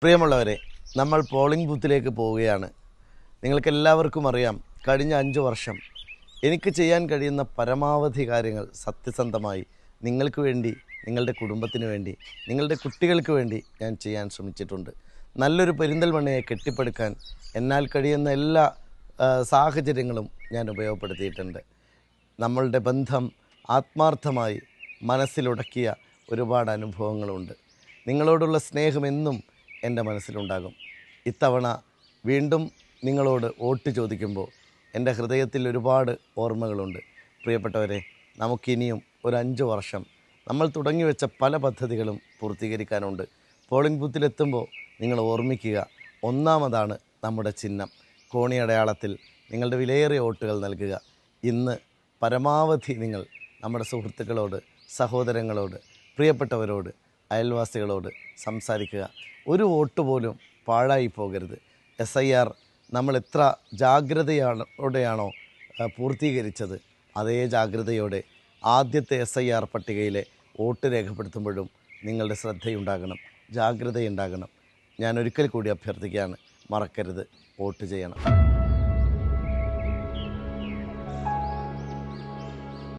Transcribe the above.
പ്രിയമുള്ളവരെ, നമ്മൾ പോളിംഗ് ബൂത്തിലേക്ക് പോവുകയാണ്. നിങ്ങൾക്കെല്ലാവർക്കും അറിയാം, കഴിഞ്ഞ 5 വർഷം എനിക്ക് ചെയ്യാൻ കഴിയുന്ന പരമാവധി കാര്യങ്ങൾ സത്യസന്ധമായി നിങ്ങൾക്ക് വേണ്ടി, നിങ്ങളുടെ കുടുംബത്തിന് വേണ്ടി, നിങ്ങളുടെ കുട്ടികൾക്ക് വേണ്ടി ഞാൻ ചെയ്യാൻ ശ്രമിച്ചിട്ടുണ്ട്. നല്ലൊരു പെരിന്തൽമണ്ണയെ കെട്ടിപ്പടുക്കാൻ എന്നാൽ കഴിയുന്ന എല്ലാ സാഹചര്യങ്ങളും ഞാൻ ഉപയോഗപ്പെടുത്തിയിട്ടുണ്ട്. നമ്മളുടെ ബന്ധം ആത്മാർത്ഥമായി മനസ്സിലുടക്കിയ ഒരുപാട് അനുഭവങ്ങളുണ്ട്. നിങ്ങളോടുള്ള സ്നേഹം എന്നും എൻ്റെ മനസ്സിലുണ്ടാകും. ഇത്തവണ വീണ്ടും നിങ്ങളോട് വോട്ട് ചോദിക്കുമ്പോൾ എൻ്റെ ഹൃദയത്തിൽ ഒരുപാട് ഓർമ്മകളുണ്ട്. പ്രിയപ്പെട്ടവരെ, നമുക്കിനിയും ഒരു 5 വർഷം നമ്മൾ തുടങ്ങി വെച്ച പല പദ്ധതികളും പൂർത്തീകരിക്കാനുണ്ട്. പോളിംഗ് ബൂത്തിലെത്തുമ്പോൾ നിങ്ങൾ ഓർമ്മിക്കുക, ഒന്നാമതാണ് നമ്മുടെ ചിഹ്നം. കോണി അടയാളത്തിൽ നിങ്ങളുടെ വിലയേറിയ വോട്ടുകൾ നൽകുക. ഇന്ന് പരമാവധി നിങ്ങൾ നമ്മുടെ സുഹൃത്തുക്കളോട്, സഹോദരങ്ങളോട്, പ്രിയപ്പെട്ടവരോട്, അയൽവാസികളോട് സംസാരിക്കുക. ഒരു വോട്ട് പോലും പാഴായി പോകരുത്. SIR നമ്മൾ എത്ര ജാഗ്രതയോടെയാണോ പൂർത്തീകരിച്ചത്, അതേ ജാഗ്രതയോടെ ആദ്യത്തെ SIR പട്ടികയിലെ വോട്ട് രേഖപ്പെടുത്തുമ്പോഴും നിങ്ങളുടെ ശ്രദ്ധയുണ്ടാകണം, ജാഗ്രതയുണ്ടാകണം. ഞാൻ ഒരിക്കൽ കൂടി അഭ്യർത്ഥിക്കുകയാണ്, മറക്കരുത്, വോട്ട് ചെയ്യണം.